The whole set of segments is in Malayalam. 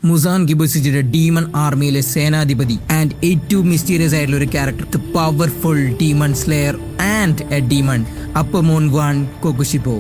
മുസാൻ ഗിബുസിയുടെ ഡീമൺ ആർമിയിലെ സേനാധിപതി ആൻഡ് ഏറ്റവും മിസ്റ്റീരിയസ് ആയിട്ടുള്ള ഒരു character, the powerful demon slayer and a demon upper moon one Kokushibo.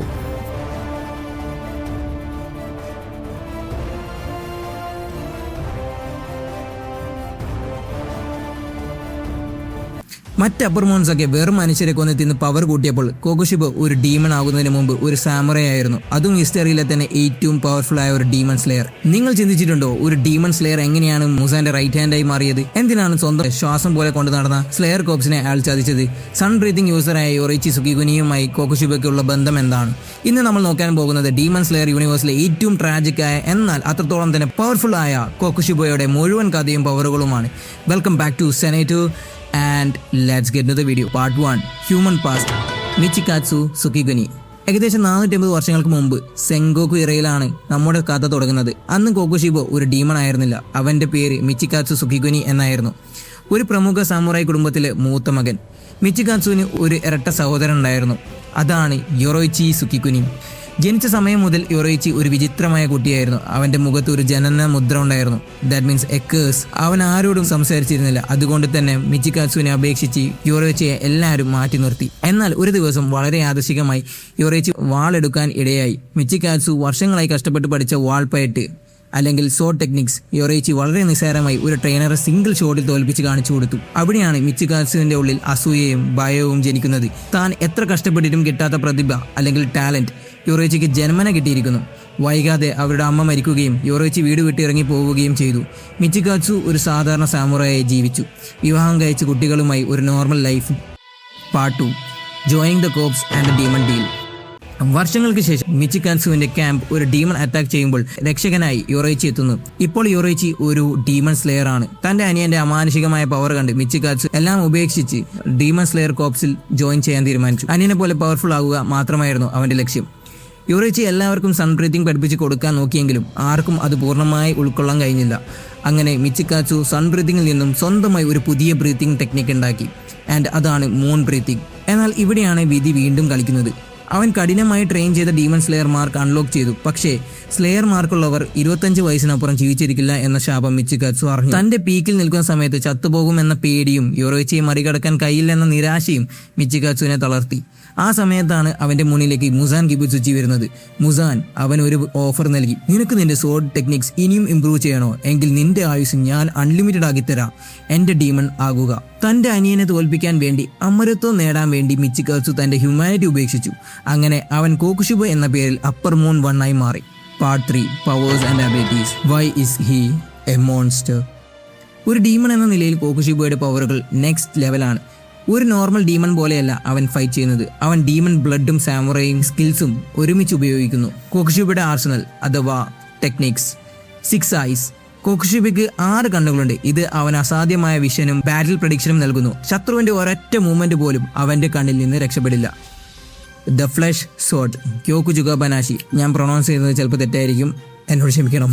മറ്റ് അപ്പർമോൺസ് ഒക്കെ വെറും മനുഷ്യരെ കൊന്ന് തിന്ന് പവർ കൂട്ടിയപ്പോൾ കൊകുഷിബോ ഒരു ഡീമൺ ആകുന്നതിന് മുമ്പ് ഒരു സാമുറൈ ആയിരുന്നു. അതും ഹിസ്റ്ററിയിലെ തന്നെ ഏറ്റവും പവർഫുൾ ആയ ഒരു ഡീമൺ സ്ലെയർ. നിങ്ങൾ ചിന്തിച്ചിട്ടുണ്ടോ ഒരു ഡീമൺ സ്ലെയർ എങ്ങനെയാണ് മുസാന്റെ റൈറ്റ് ഹാൻഡായി മാറിയത്? എന്തിനാണ് സ്വന്തം ശ്വാസം പോലെ കൊണ്ടു നടന്ന സ്ലെയർ കോപ്സിനെ അയാൾ ചതിച്ചത്? സൺ ബ്രീത്തിങ് യൂസറായ യൊറൈച്ചി സുകികുനിയുമായി കൊകുഷിബോയ്ക്കുള്ള ബന്ധം എന്താണ്? ഇന്ന് നമ്മൾ നോക്കാൻ പോകുന്നത് ഡീമൺ സ്ലെയർ യൂണിവേഴ്സിലെ ഏറ്റവും ട്രാജിക് ആയ എന്നാൽ അത്രത്തോളം തന്നെ പവർഫുൾ ആയ കൊകുഷിബോയുടെ മുഴുവൻ കഥയും പവറുകളുമാണ്. വെൽക്കം ബാക്ക് ടു സെനേറ്റോ and let's get into the video. Part 1, Human Past, മിച്ചിക്കാത്സു സുകികുനി. ഏകദേശം 450 വർഷങ്ങൾക്ക് മുമ്പ് സെങ്കോക്കു ഇറയിലാണ് നമ്മുടെ കഥ തുടങ്ങുന്നത്. അന്ന് കൊകുഷിബോ ഒരു ഡീമൺ ആയിരുന്നില്ല. അവൻ്റെ പേര് മിച്ചിക്കാത്സു സുകികുനി എന്നായിരുന്നു. ഒരു പ്രമുഖ സാമുറായി കുടുംബത്തിലെ മൂത്ത മകൻ. മിച്ചിക്കാത്സുവിന് ഒരു ഇരട്ട സഹോദരൻ ഉണ്ടായിരുന്നു. അതാണ് യൊറോയിച്ചി സുകികുനി. ജനിച്ച സമയം മുതൽ യൊറോയിച്ചി ഒരു വിചിത്രമായ കുട്ടിയായിരുന്നു. അവന്റെ മുഖത്ത് ഒരു ജനന മുദ്ര ഉണ്ടായിരുന്നു. That means A curse. അവൻ ആരോടും സംസാരിച്ചിരുന്നില്ല. അതുകൊണ്ട് തന്നെ മിച്ചിക്കാത്സുവിനെ അപേക്ഷിച്ച് യൊറോയിച്ചിയെ എല്ലാവരും മാറ്റി നിർത്തി. എന്നാൽ ഒരു ദിവസം വളരെ യാദൃശികമായി യൊറോയിച്ചി വാളെടുക്കാൻ ഇടയായി. മിച്ചിക്കാത്സു വർഷങ്ങളായി കഷ്ടപ്പെട്ട് പഠിച്ച വാൾപ്പയറ്റ് അല്ലെങ്കിൽ സോഡ് ടെക്നിക്സ് യൊറോയിച്ചി വളരെ നിസ്സാരമായി ഒരു ട്രെയിനറെ സിംഗിൾ ഷോട്ടിൽ തോൽപ്പിച്ച് കാണിച്ചു കൊടുത്തു. അവിടെയാണ് മിച്ചിക്കാത്സുവിന്റെ ഉള്ളിൽ അസൂയയും ഭയവും ജനിക്കുന്നത്. താൻ എത്ര കഷ്ടപ്പെട്ടിട്ടും കിട്ടാത്ത പ്രതിഭ അല്ലെങ്കിൽ ടാലന്റ് യൊറോയിച്ചിക്ക് ജന്മന കിട്ടിയിരിക്കുന്നു. വൈകാതെ അവരുടെ അമ്മ മരിക്കുകയും യൊറോയിച്ചി വീട് വിട്ട് ഇറങ്ങി പോവുകയും ചെയ്തു. മിച്ചിക്കാത്സു ഒരു സാധാരണ സാമുറായി ജീവിച്ചു. വിവാഹം കഴിച്ച കുട്ടികളുമായി ഒരു normal life. Part 2, joining the corps and the demon deal. വർഷങ്ങൾക്ക് ശേഷം മിച്ചിക്കാത്സുവിന്റെ ക്യാമ്പ് ഒരു ഡീമൺ അറ്റാക്ക് ചെയ്യുമ്പോൾ രക്ഷകനായി യൊറോയിച്ചി എത്തുന്നു. ഇപ്പോൾ യൊറോയിച്ചി ഒരു ഡീമൺ സ്ലെയർ ആണ്. തന്റെ അനിയന്റെ അമാനുഷികമായ പവർ കണ്ട് മിച്ചിക്കാത്സു എല്ലാം ഉപേക്ഷിച്ച് ഡീമൺ സ്ലെയർ കോപ്സിൽ ജോയിൻ ചെയ്യാൻ തീരുമാനിച്ചു. അനിയനെ പോലെ പവർഫുൾ ആവുക മാത്രമായിരുന്നു അവന്റെ ലക്ഷ്യം. യൊറോയിച്ചി എല്ലാവർക്കും സൺ ബ്രീത്തിങ് പഠിപ്പിച്ച് കൊടുക്കാൻ നോക്കിയെങ്കിലും ആർക്കും അത് പൂർണ്ണമായി ഉൾക്കൊള്ളാൻ കഴിഞ്ഞില്ല. അങ്ങനെ മിച്ചിക്കാത്സു സൺ ബ്രീത്തിങ്ങിൽ നിന്നും സ്വന്തമായി ഒരു പുതിയ ബ്രീത്തിങ് ടെക്നിക്ക് ഉണ്ടാക്കി. ആൻഡ് അതാണ് മൂൺ ബ്രീത്തിങ്. എന്നാൽ ഇവിടെയാണ് വിധി വീണ്ടും കളിക്കുന്നത്. അവൻ കഠിനമായി ട്രെയിൻ ചെയ്ത ഡീമൺ സ്ലെയർ മാർക്ക് അൺലോക്ക് ചെയ്തു. പക്ഷേ സ്ലെയർ മാർക്കുള്ളവർ 25 വയസ്സിനപ്പുറം ജീവിച്ചിരിക്കില്ല എന്ന ശാപം മിച്ചിക്കാത്സു അറിഞ്ഞു. തന്റെ പീക്കിൽ നിൽക്കുന്ന സമയത്ത് ചത്തുപോകുമെന്ന പേടിയും യൊറോയിച്ചിയെ മറികടക്കാൻ കഴിയില്ലെന്ന നിരാശയും മിച്ചിക്കാത്സുവിനെ തളർത്തി. ആ സമയത്താണ് അവന്റെ മുന്നിലേക്ക് മുസാൻ ഗിബുസുച്ചി വരുന്നത്. മുസാൻ അവൻ ഒരു ഓഫർ നൽകി. നിനക്ക് നിന്റെ സോഡ് ടെക്നിക്സ് ഇനിയും ഇംപ്രൂവ് ചെയ്യണോ? എങ്കിൽ നിന്റെ ആയുസ് ഞാൻ അൺലിമിറ്റഡ് ആക്കി തരാം. എന്റെ ഡീമൺ ആകുക. തന്റെ അനിയനെ തോൽപ്പിക്കാൻ വേണ്ടി അമരത്വം നേടാൻ വേണ്ടി മിച്ചിക്കാത്സു തന്റെ ഹ്യൂമാനിറ്റി ഉപേക്ഷിച്ചു. അങ്ങനെ അവൻ കൊകുഷിബോ എന്ന പേരിൽ അപ്പർ മൂൺ 1 ആയി മാറി. Part 3, powers and abilities. Why is he a monster? ഒരു ഡീമൺ എന്ന നിലയിൽ കൊകുഷിബോയുടെ പവറുകൾ നെക്സ്റ്റ് ലെവലാണ്. ഒരു നോർമൽ ഡീമൺ പോലെയല്ല അവൻ ഫൈറ്റ് ചെയ്യുന്നത്. അവൻ ഡീമൺ ബ്ലഡും സാമുറൈയും സ്കിൽസും ഒരുമിച്ച് ഉപയോഗിക്കുന്നു. കൊകുഷിബോയുടെ ആർസണൽ അഥവാ ടെക്നിക്സ്. 6 ഐസ്. കൊകുഷിബോയ്ക്ക് 6 കണ്ണുകളുണ്ട്. ഇത് അവൻ അസാധ്യമായ വിഷനും ബാറ്റിൽ പ്രഡിക്ഷനും നൽകുന്നു. ശത്രുവിന്റെ ഒരൊറ്റ മൂവ്മെന്റ് പോലും അവന്റെ കണ്ണിൽ നിന്ന് രക്ഷപ്പെടില്ല. The flush സോഡ്. ക്യോകുജുക ബനാഷി. ഞാൻ പ്രൊണൗൺസ് ചെയ്യുന്നത് ചിലപ്പോൾ തെറ്റായിരിക്കും, എന്നോട് ക്ഷമിക്കണം.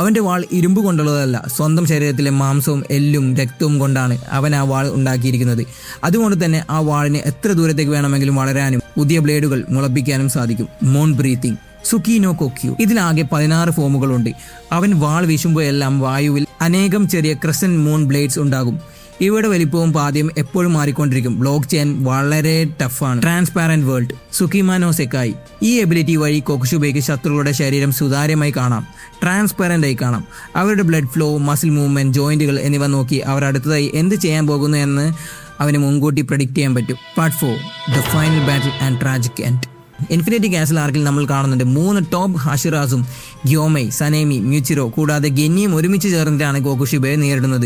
അവൻ്റെ വാൾ ഇരുമ്പ് കൊണ്ടുള്ളതല്ല. സ്വന്തം ശരീരത്തിലെ മാംസവും എല്ലും രക്തവും കൊണ്ടാണ് അവൻ ആ വാൾ ഉണ്ടാക്കിയിരിക്കുന്നത്. അതുകൊണ്ട് തന്നെ ആ വാളിന് എത്ര ദൂരത്തേക്ക് വേണമെങ്കിലും വളരാനും പുതിയ ബ്ലേഡുകൾ മുളപ്പിക്കാനും സാധിക്കും. Moon breathing. സുക്കിനോ കൊക്യു. ഇതിലാകെ 16 ഫോമുകളുണ്ട്. അവൻ വാൾ വീശുമ്പോഴെല്ലാം വായുവിൽ അനേകം ചെറിയ ക്രസന്റ് മൂൺ ബ്ലേഡ്സ് ഉണ്ടാകും. ഇവയുടെ വലിപ്പവും പാദ്യം എപ്പോഴും മാറിക്കൊണ്ടിരിക്കും. ബ്ലോക്ക് ചെയ്യാൻ വളരെ ടഫാണ്. Transparent world. സുക്കിമാനോ സെക്കായി. ഈ എബിലിറ്റി വഴി കൊകുഷിബോയ്ക്ക് ശത്രുക്കളുടെ ശരീരം സുതാര്യമായി കാണാം, ട്രാൻസ്പെറന്റ് ആയി കാണാം. അവരുടെ ബ്ലഡ് ഫ്ലോ, മസിൽ മൂവ്മെന്റ്, ജോയിന്റുകൾ എന്നിവ നോക്കി അവർ അടുത്തതായി എന്ത് ചെയ്യാൻ പോകുന്നു എന്ന് അവന് മുൻകൂട്ടി പ്രഡിക്റ്റ് ചെയ്യാൻ പറ്റും. Part 4, the final battle and tragic end. Infinity castle ആർക്കിൽ നമ്മൾ കാണുന്നുണ്ട് 3 ടോപ്പ് ഹാഷിറാസും ഗ്യോമൈ, സനേമി, മ്യൂച്ചിറോ കൂടാതെ ഗെന്നിയും ഒരുമിച്ച് ചേർന്നിട്ടാണ് കൊകുഷിബോയെ നേരിടുന്നത്.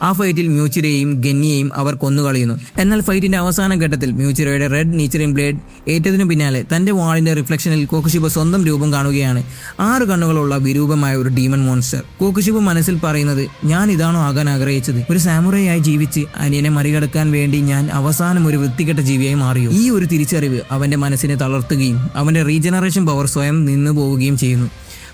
ആ ഫൈറ്റിൽ മ്യൂച്ചിറയെയും ഗെന്നിയെയും അവർ കൊന്നുകളയുന്നു. എന്നാൽ ഫൈറ്റിന്റെ അവസാന ഘട്ടത്തിൽ മ്യൂച്ചിറോയുടെ റെഡ് നീച്ചറിംഗ് ബ്ലേഡ് ഏറ്റതിനു പിന്നാലെ തന്റെ വാളിന്റെ റിഫ്ലക്ഷനിൽ കൊകുഷിബോ സ്വന്തം രൂപം കാണുകയാണ്. 6 കണ്ണുകളുള്ള വിരൂപമായ ഒരു ഡീമൺ മോൺസ്റ്റർ. കൊകുഷിബോ മനസ്സിൽ പറയുന്നത്, ഞാൻ ഇതാണോ ആകാൻ ആഗ്രഹിച്ചത്? ഒരു സാമുറയായി ജീവിച്ച് അനിയനെ മറികടക്കാൻ വേണ്ടി ഞാൻ അവസാനം ഒരു വൃത്തികെട്ട ജീവിയായി മാറിയോ? ഈ ഒരു തിരിച്ചറിവ് അവന്റെ മനസ്സിനെ തളർത്തുകയും അവന്റെ റീജനറേഷൻ പവർ സ്വയം നിന്നു പോവുകയും ചെയ്യുന്നു.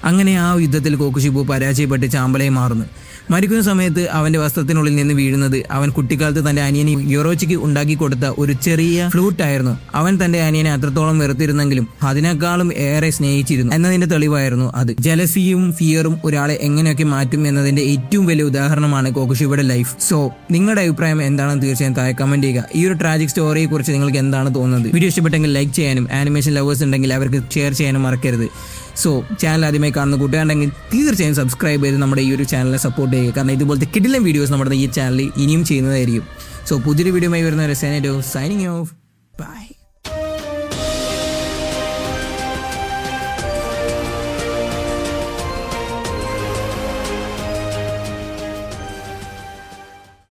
അങ്ങനെ ആ യുദ്ധത്തിൽ കോക്കുഷിബു പരാജയപ്പെട്ട് ചാമ്പലായി മാറുന്നു. മരിക്കുന്ന സമയത്ത് അവൻ്റെ വസ്ത്രത്തിനുള്ളിൽ നിന്ന് വീഴുന്നത് അവൻ കുട്ടിക്കാലത്ത് തൻ്റെ അനിയനെ യൊറോച്ചിക്ക് ഉണ്ടാക്കി കൊടുത്ത ഒരു ചെറിയ ഫ്ലൂട്ടായിരുന്നു. അവൻ തൻ്റെ അനിയനെ അത്രത്തോളം വെറുത്തിരുന്നെങ്കിലും അതിനേക്കാളും ഏറെ സ്നേഹിച്ചിരുന്നു എന്നതിൻ്റെ തെളിവായിരുന്നു അത്. ജലസിയും ഫിയറും ഒരാളെ എങ്ങനെയൊക്കെ മാറ്റും എന്നതിൻ്റെ ഏറ്റവും വലിയ ഉദാഹരണമാണ് കോക്കുഷിബയുടെ ലൈഫ്. സോ നിങ്ങളുടെ അഭിപ്രായം എന്താണെന്ന് തീർച്ചയായും താഴെ കമൻറ്റ് ചെയ്യുക. ഈ ഒരു ട്രാജിക് സ്റ്റോറിയെ കുറിച്ച് നിങ്ങൾക്ക് എന്താണ് തോന്നുന്നത്? വീഡിയോ ഇഷ്ടപ്പെട്ടെങ്കിൽ ലൈക്ക് ചെയ്യാനും ആനിമേഷൻ ലവേഴ്സ് ഉണ്ടെങ്കിൽ അവർക്ക് ഷെയർ ചെയ്യാനും മറക്കരുത്. സോ ചാനൽ ആദ്യമായി കാണുന്ന കൂട്ടുകാരുണ്ടെങ്കിൽ തീർച്ചയായും സബ്സ്ക്രൈബ് ചെയ്ത് നമ്മുടെ ഈ ഒരു ചാനലിനെ സപ്പോർട്ട് ചെയ്യുക. കാരണം ഇതുപോലത്തെ കിടിലൻ വീഡിയോസ് നമ്മുടെ ഈ ചാനലിൽ ഇനിയും ചെയ്യുന്നതായിരിക്കും. സോ പുതിയൊരു വീഡിയോയുമായി വരുന്ന സൈനിങ് ഓഫ്. ബൈ.